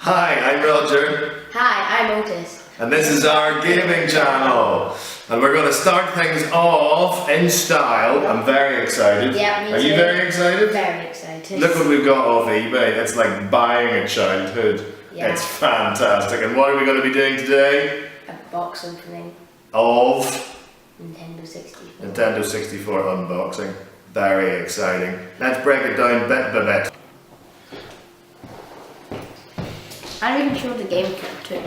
Hi, I'm Roger. Hi, I'm Otis. And this is our gaming channel. And we're going to start things off in style. I'm very excited. Yeah, me too. Are you very excited? Very excited. Look what we've got off eBay. It's like buying a childhood. Yeah. It's fantastic. And what are we going to be doing today? A box opening. Of Nintendo 64. Nintendo 64 unboxing. Very exciting. Let's break it down bit by bit. I'm even sure the game code too.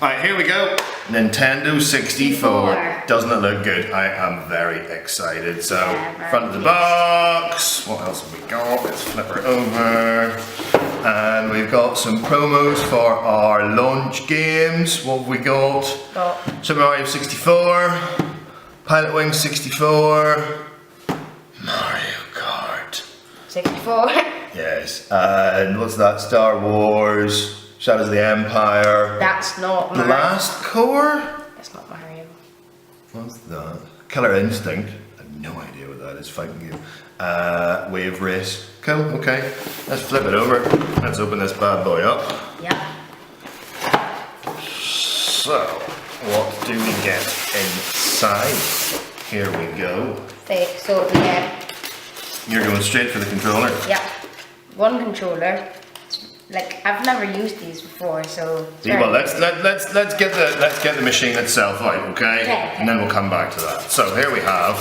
Alright, here we go. Nintendo 64. 64. Doesn't it look good? I am very excited. So, Yeah, very front of the pleased. box. What else have we got? Let's flip her over. And we've got some promos for our launch games. What have we got? Super Mario 64. Pilot Wings 64. Mario Kart. 64. Yes. And what's that? Star Wars. Shadows of the Empire. That's not Mario. Blast Core? That's not Mario. What's that? Killer Instinct. I have no idea what that is. Fighting game. Wave Race. Cool, okay. Let's flip it over. Let's open this bad boy up. Yeah. So, what do we get inside? Here we go. So we get, You're going straight for the controller. yeah, one controller. Like, I've never used these before, so. it's very Well, let's get the machine itself out, okay? Okay. And then we'll come back to that. So here we have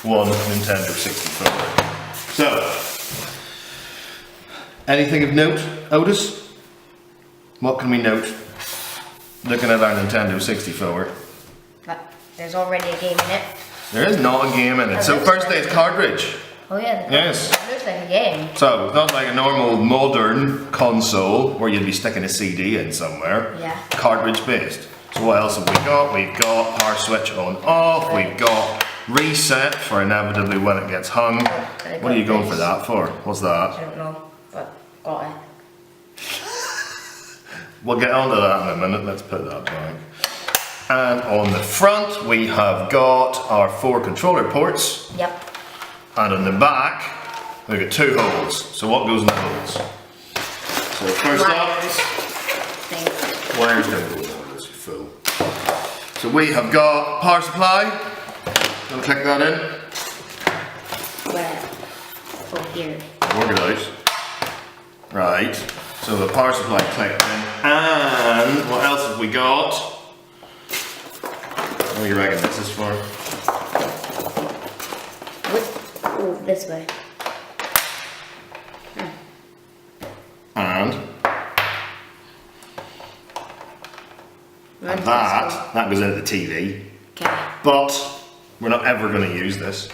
one Nintendo 64. So, anything of note, Otis? What can we note? Looking at our Nintendo 64. But there's already a game in it. There is not a game in it. So firstly, it's cartridge. Oh yeah. Yes. It looks like a game. So it's not like a normal modern console where you'd be sticking a CD in somewhere. Yeah. Cartridge based. So what else have we got? We've got power switch on off. We've got reset for inevitably when it gets hung. What are you going for that for? What's I that? don't know, but got it. We'll get onto that in a minute. Let's put that back. And on the front we have got our 4 controller ports. Yep. And on the back we've got 2 holes. So what goes in the holes? So first up, Thing. wires don't go in this, you fool. So we have got power supply. Gonna click that in. Where? Oh, here. Work it out. Right. So the power supply clicked in. And what else have we got? What do you reckon this is for? Oh, this way. And that goes into the TV. Okay. But we're not ever going to use this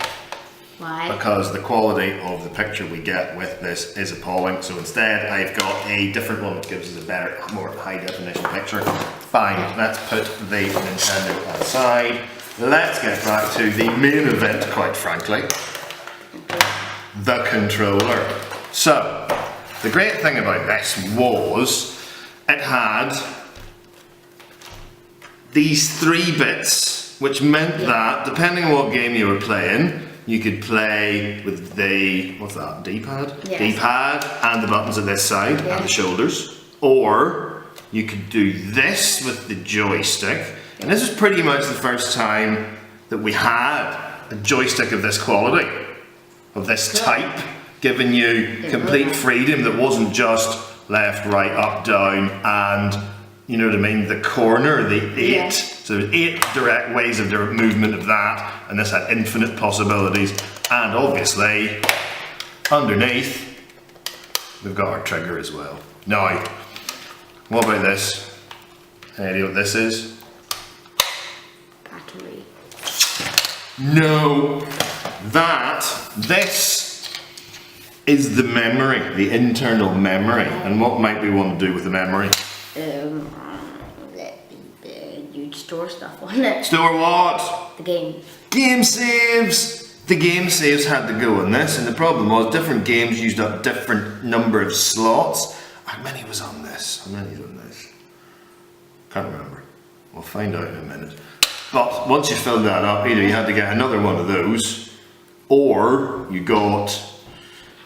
Why? because the quality of the picture we get with this is appalling. So instead I've got a different one that gives us a better, more high definition picture. Fine, let's put the Nintendo aside. Let's get back to the main event, quite frankly. The controller. So, the great thing about this was it had these 3 bits, which meant that depending on what game you were playing, you could play with the, what's that, D-pad? Yes. D-pad and the buttons at this side and the shoulders. Or you could do this with the joystick. And this is pretty much the first time that we had a joystick of this quality, of this type, giving you complete freedom that wasn't just left, right, up, down, and you know what I mean, the corner, the 8. Yeah. So there's 8 direct ways of direct movement of that, and this had infinite possibilities. And obviously, underneath, we've got our trigger as well. Now, what about this? Any idea what this is? Battery. No, this is the memory, the internal memory. And what might we want to do with the memory? You'd store stuff on it. Store what? The game. Game saves! The game saves had to go in this, and the problem was different games used up different number of slots. How many was on this? How many was on this? Can't remember. We'll find out in a minute. But once you filled that up, either you had to get another one of those, or you got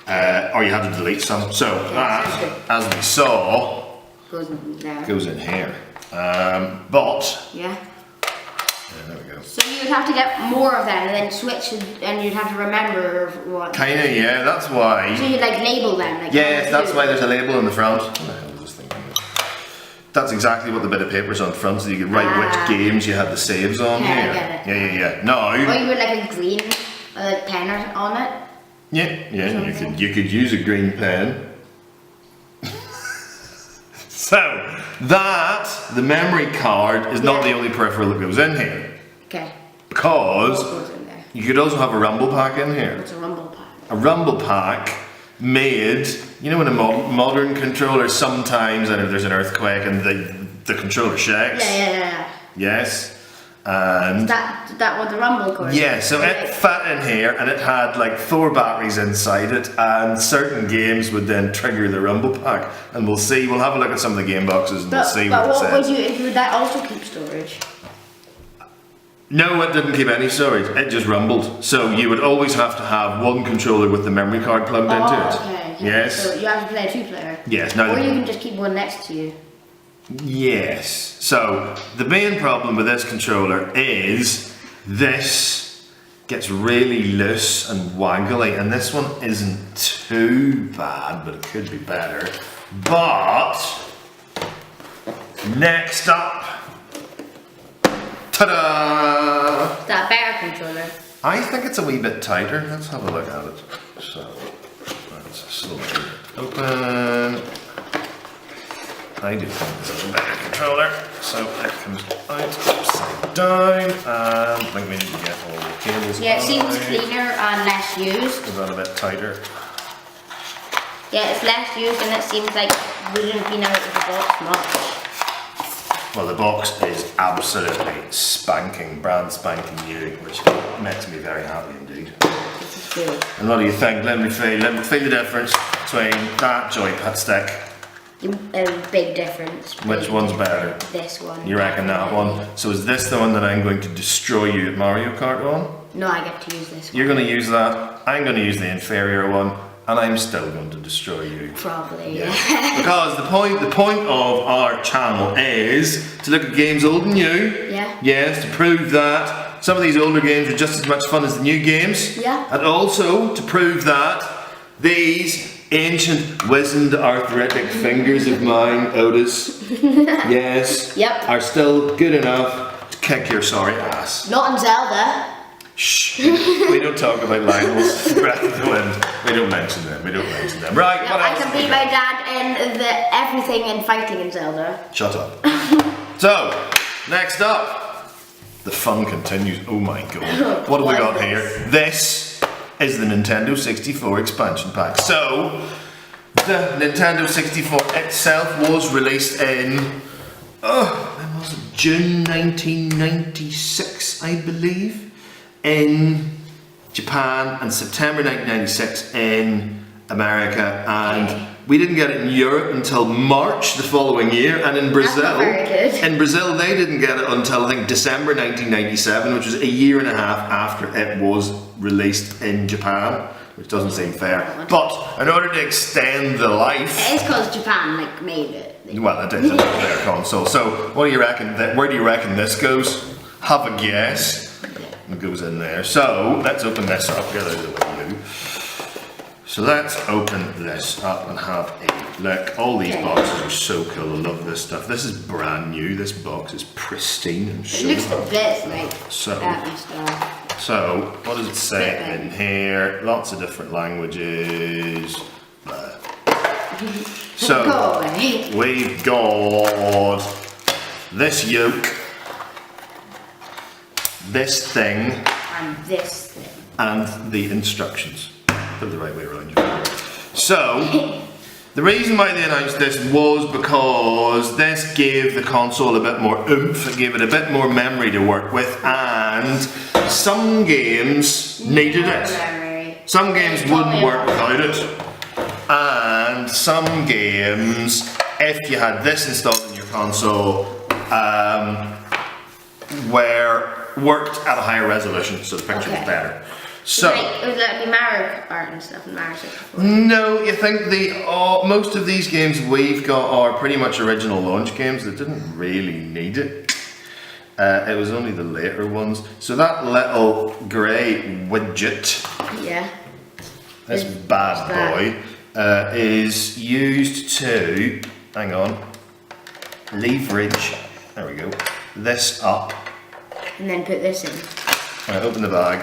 or you had to delete some. So that, as we saw, Goes in there. goes in here. But Yeah. there we go. So you'd have to get more of them and then switch, and you'd have to remember what. Kinda, yeah. That's why. So you'd like label them. Like Yes, how that's to why do. there's a label in the front. What the hell is this thing? That's exactly what the bit of paper's on front, so you can write which games you had the saves on Okay, I here. get it. Yeah. No. Or you would like a green pen on it. Yeah. You could use a green pen. So that the memory card is not Yeah. the only peripheral that goes in here, Okay. because What goes in there? you could also have a rumble pack in here. What's a rumble pack? A rumble pack made, you know, in a modern controller, sometimes, and if there's an earthquake and the controller shakes. Yeah. Yes. And That what the rumble cord. yeah, so it fit in here and it had like 4 batteries inside it, and certain games would then trigger the rumble pack. And we'll have a look at some of the game boxes and we'll see But what it what says. would that also keep storage? No, it didn't keep any storage, it just rumbled. So you would always have to have one controller with the memory card plugged into it. Okay. Yes. So you have to play a 2-player. Yes, now Or the- you can just keep one next to you. Yes. So the main problem with this controller is this gets really loose and waggly, and this one isn't too bad, but it could be better. But next up, ta-da! Is that a better controller? I think it's a wee bit tighter. Let's have a look at it. So let's slowly open. I do think this is a better controller. So it comes out upside down, and I think we need to get all the cables Yeah, it seems out. cleaner and less used. Is that a bit tighter? Yeah, it's less used and it seems like we wouldn't have been out of the box much. Well, the box is absolutely brand spanking new, which makes me very happy indeed. This is good. And what do you think? Let me feel the difference between that joypad stick. Big difference. Which Big one's difference. better? This one. You reckon that one? So is this the one that I'm going to destroy you at Mario Kart on? No, I get to use this one. You're going to use that, I'm going to use the inferior one, and I'm still going to destroy you. Probably, Yeah. yeah. Because the point of our channel is to look at games old and new. Yeah. Yes, to prove that some of these older games are just as much fun as the new games. Yeah. And also to prove that these ancient, wizened, arthritic fingers of mine, Otis, yes, Yep. are still good enough to kick your sorry ass. Not in Zelda. Shh, we don't talk about Lionel's Breath of the Wind. We don't mention them. Right, No, what I else? can have we beat got? my dad in the everything and fighting in Zelda. Shut up. So, next up, the fun continues. Oh my god. What have we What got is here? this? This is the Nintendo 64 expansion pack. So, the Nintendo 64 itself was released in, when was it? June 1996, I believe, in Japan, and September 1996 in America, and we didn't get it in Europe until March the following year, and in Brazil, not very good. in Brazil they didn't get it until I think December 1997, which was a year and a half after it was released in Japan, which doesn't seem fair. But in order to extend the life, It is because Japan like made it. well, it is their console. So, what do you reckon? Where do you reckon this goes? Have a guess. It goes in there. So let's open this up. Get out of the way, you. So let's open this up and have a look. All these Okay. boxes are so cool. I love this stuff. This is brand new. This box is pristine and It so looks a happy. bit like So- that and stuff. So, what does it say in here? Lots of different languages. Blah. Go So, away. we've got this yoke, this thing, And this thing. and the instructions. Put it the right way around you. So, the reason why they announced this was because this gave the console a bit more oomph, it gave it a bit more memory to work with, and some games needed it. Memory. Some games wouldn't work without it, and some games, if you had this installed in your console, worked at a higher resolution, so the picture was Okay. better. So, Like, would that be Mario Kart and stuff and Mario 64? no, you think most of these games we've got are pretty much original launch games that didn't really need it. It was only the later ones. So that little grey widget, Yeah. this Is bad that- boy, is used to, hang on, leverage, there we go, this up. And then put this in. Right, open the bag.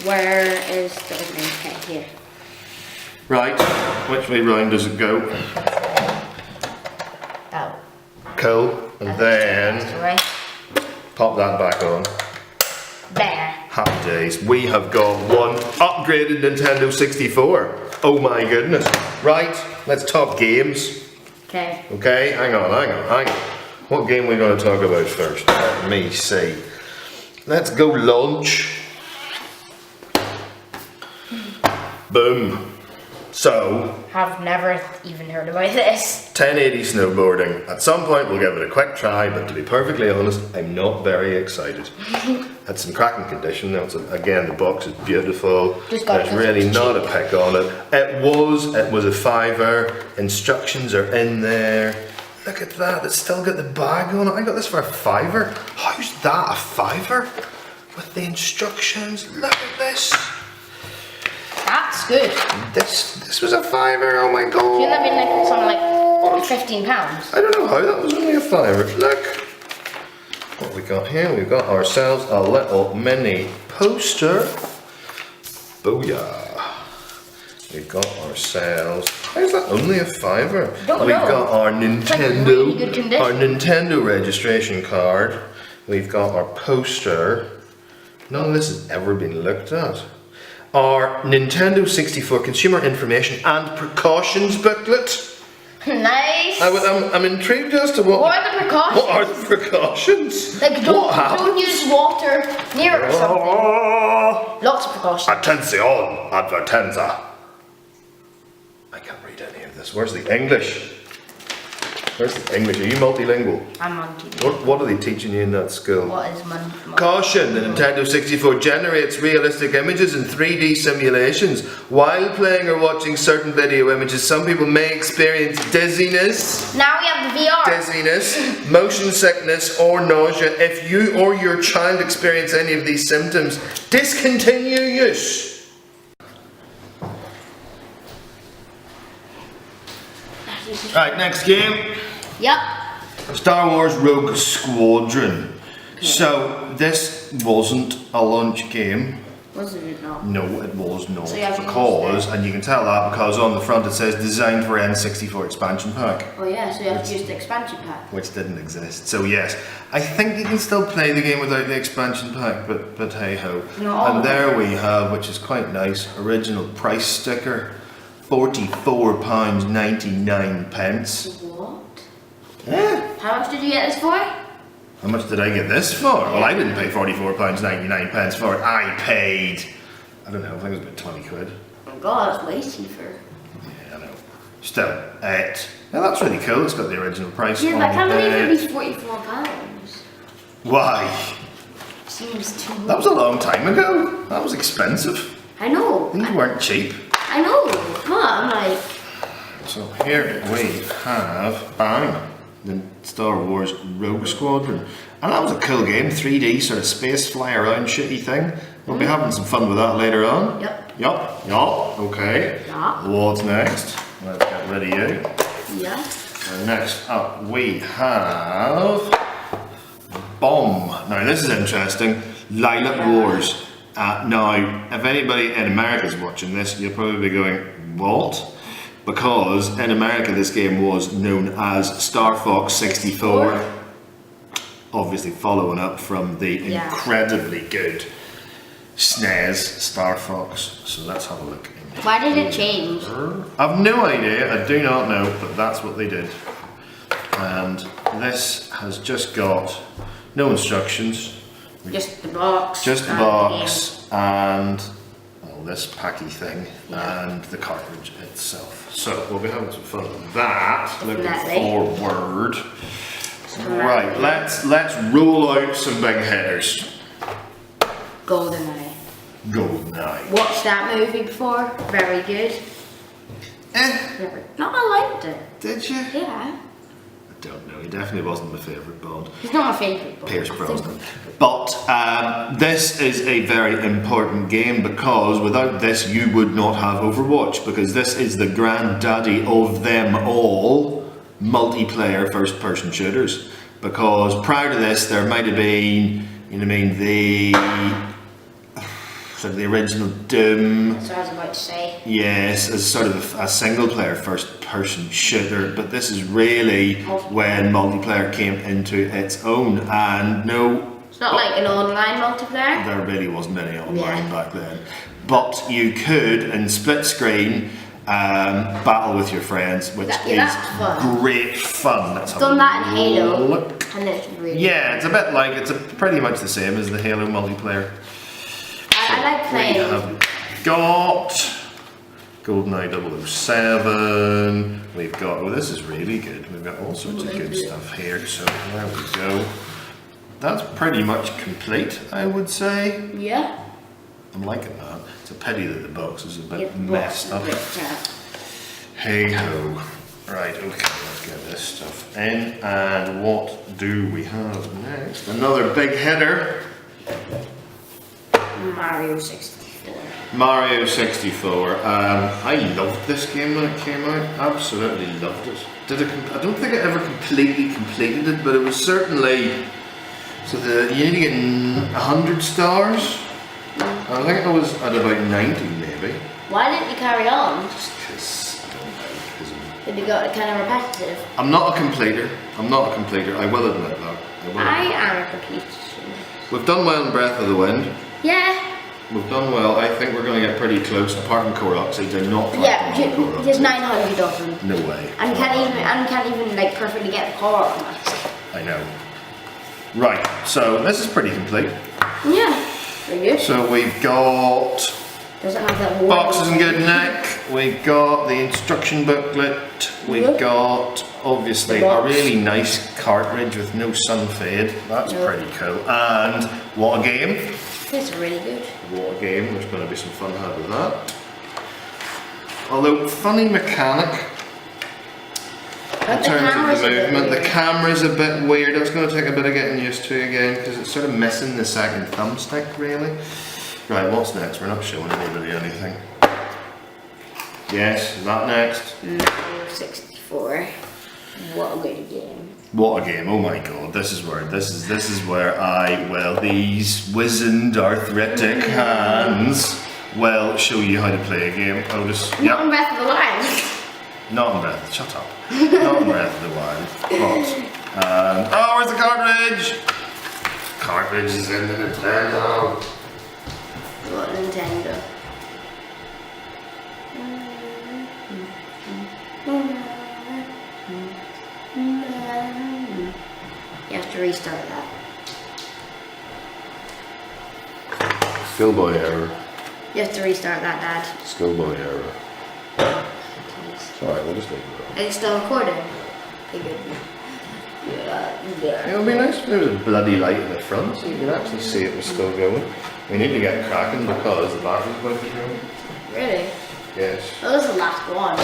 Where is the opening? Okay, here. Right, which way round does it go? Oh. Cool. And then Right pop that back on. there. Happy days. We have got one upgraded Nintendo 64. Oh my goodness. Right, let's talk games. Okay. Okay, hang on. What game are we going to talk about first? Let me see. Let's go launch. Boom. So, Have never even heard about this. 1080 snowboarding. At some point we'll give it a quick try, but to be perfectly honest, I'm not very excited. It's in cracking condition. Now, again, the box is beautiful. Just got There's it. really not a pick on it. It was a £5. Instructions are in there. Look at that, it's still got the bag on it. I got this for a £5. How's that a £5? With the instructions, look at this. That's good. This was a £5, oh my god. Shouldn't that be like something like £15? I don't know how that was only a £5. Look what we got here. We've got ourselves a little mini poster. Booyah. We've got ourselves. Why is that only a £5? Don't We've know. got our like Nintendo, really good condition. our Nintendo registration card. We've got our poster. None of this has ever been looked at. Our Nintendo 64 Consumer Information and Precautions booklet. Nice. I'm intrigued as to What are the precautions? what are the precautions? Like what don't happens? use water near it or something. Oh, Lots of precautions. attention, advertenza. I can't read any of this. Where's the English? Where's the English? Are you multilingual? I'm on TV. What are they teaching you in that school? What is mon? Caution, the Nintendo 64 generates realistic images in 3D simulations. While playing or watching certain video images, some people may experience dizziness, Now we have the VR. dizziness, motion sickness, or nausea. If you or your child experience any of these symptoms, discontinue use. Right, next game. Yep. Star Wars Rogue Squadron. So, this wasn't a launch game. Wasn't it not? No, it was not. So you have to Because, use and you can tell that because on the front it says designed for N64 expansion pack, Oh yeah, so you have to use the expansion pack. which didn't exist. So yes, I think you can still play the game without the expansion pack, but hey ho. No. And there we have, which is quite nice, original price sticker, £44.99. What? Yeah. How much did you get this for? How much did I get this for? Well, I didn't pay £44.99 for it. I paid, I don't know, I think it was about 20 quid. Oh my god, that's way cheaper. Yeah, I know. Still, now that's really cool. It's got the original price Yeah, on but I can't believe it. it was £44. Why? Seems too That was a long time ago. That was expensive. I know. These weren't cheap. I know. Come on, I'm like. So here we have, bang, the Star Wars Rogue Squadron. And that was a cool game, 3D sort of space fly around shitty thing. We'll be having some fun with that later on. Yep. Yup, okay. Yeah. What's next? Let's get rid of you. Yeah. And next up we have Bomb. Now this is interesting. Lilac Wars. Now, if anybody in America is watching this, you'll probably be going, what? Because in America this game was known as Star Fox 64. Obviously following up from the incredibly good SNES Star Fox. So let's have a look. Why did it change? I've no idea, I do not know, but that's what they did. And this has just got no instructions. Just the box. Just the and box and well, this packy thing Yeah. and the cartridge itself. So we'll be having some fun with that. Looking Definitely. forward. Right, let's roll out some big hitters. GoldenEye. GoldenEye. Watched that movie before. Very good. Eh, No, I liked it. did you? Yeah. I don't know, he definitely wasn't my favourite Bond. He's not my favourite. but Pierce I think- Brosnan. But this is a very important game because without this you would not have Overwatch, because this is the granddaddy of them all multiplayer first person shooters. Because prior to this there might have been, you know what I mean, the sort of the original Doom. That's what I was about to say. Yes, as sort of a single player first person shooter, but this is really when multiplayer came into its own, and no, It's not like an online multiplayer. there really wasn't any online Yeah. back then. But you could, in split screen, battle with your friends, which Yeah, is that's fun. great fun. Let's have Done a that in Halo. look. And it's really. Yeah, it's a bit like, it's pretty much the same as the Halo multiplayer. I like We playing. have got GoldenEye 007. We've got, oh, this is really good. We've got all sorts of good stuff here. So there we go. That's pretty much complete, I would say. Yeah. I'm liking that. It's a pity that the box is a bit It messed up. looks Hey ho. Right, okay, let's get this stuff in. And what do we have next? Another big hitter. Mario 64. Mario 64. I loved this game when it came out. Absolutely loved it. I don't think I ever completely completed it, but it was certainly. So you need to get 100 stars. I think I was at about 90 maybe. Why didn't you carry on? Just because I don't know. 'Cause Did you got kind of repetitive? I'm not a completer. I'm not a completer. I will admit that. I am a completion. We've done well in Breath of the Wind. Yeah. We've done well. I think we're going to get pretty close. Apart from Koroks, I do not like Yeah, them on Koroks. there's 900 of them. No way. And can't even like perfectly get the car on it. I know. Right, so this is pretty complete. Yeah. Very good. So we've got Does it have that warning? boxes and good neck. We've got the instruction booklet. We've Yep. got obviously The a box. really nice cartridge with no sun fade. That's Yep. pretty cool. And what a game! It's really good. What a game! There's going to be some fun had with that. Although funny mechanic. In But terms of camera's the a bit movement, the weird. camera's a bit weird. It's going to take a bit of getting used to again because it's sort of missing the second thumbstick, really. Right, what's next? We're not showing anybody anything. Yes, is that next? Mario 64. What a good game. What a game! Oh my god, this is where these wizened arthritic hands will show you how to play a game. Otis. Not in Yep. Breath of the Wild. Not in Breath. Shut up. Not in Breath of the Wild. But oh, where's the cartridge? Cartridge is in the Nintendo. What Nintendo? You have to restart that. Schoolboy error. You have to restart that, Dad. Schoolboy error. It's alright, we'll just leave it. It's still recording. Okay, good. It would be nice if there was a bloody light in the front so you could actually see it was still going. We need to get cracking because the battery's about to go. Really? Yes. That was the last one.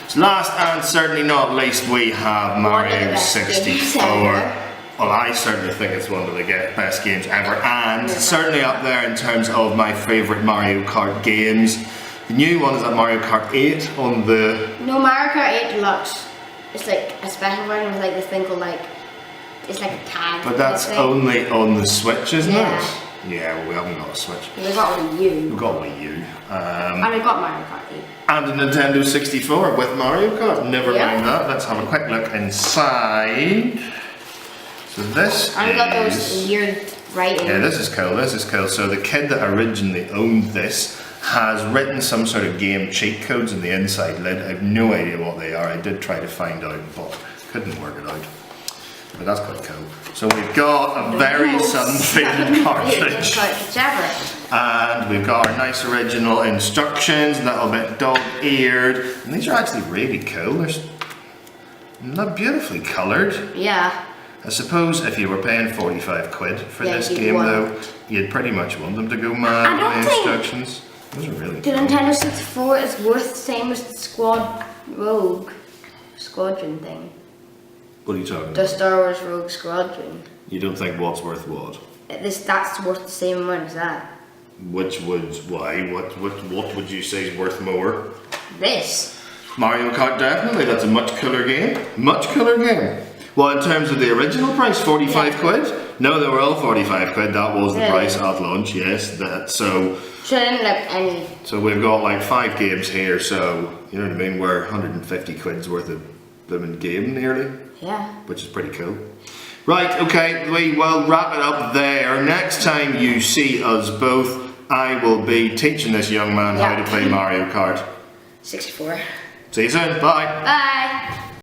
So last and certainly not least, we have One of the Mario best games 64. ever. Well, I certainly think it's one of the best games ever, and Yeah. certainly up there in terms of my favourite Mario Kart games. The new one is at Mario Kart 8 on the. No, Mario Kart 8 Deluxe. It's like a special version with like this thing called like, it's like a tag. But that's thing. only on the Switch, isn't Yeah. it? Yeah, well, we haven't got a Switch. We've got a Wii U. We've got a Wii U. And we've got Mario Kart 8. And a Nintendo 64 with Mario Kart. Never Yeah. mind that. Let's have a quick look inside. So this And we got those is. weird writing. Yeah, this is cool. This is cool. So the kid that originally owned this has written some sort of game cheat codes in the inside lid. I have no idea what they are. I did try to find out, but couldn't work it out. But that's quite cool. So we've got a very most sun-faded cartridge. Cartridge ever. And we've got our nice original instructions, a little bit dog-eared. And these are actually really cool. They're beautifully coloured. Yeah. I suppose if you were paying 45 quid for Yeah, this you'd game want though, you'd pretty much want them to go mad I don't with the think- instructions. Those are really The cool. Nintendo 64 is worth the same as the Squadron thing. What are you talking The about? Star Wars Rogue Squadron. You don't think what's worth what? That's worth the same amount as that. Which would, why? What would you say is worth more? This. Mario Kart definitely, that's a much cooler game. Much cooler game. Well, in terms of the original price, 45 Yeah. quid? No, they were all 45 quid. That was the Really? price at launch, yes. So I didn't look any. So we've got like 5 games here, so you know what I mean? We're 150 quid's worth of blooming game nearly, Yeah. which is pretty cool. Right, okay, we will wrap it up there. Next time you see us both, I will be teaching this young man how Yeah. to play Mario Kart. 64. See you soon, bye. Bye.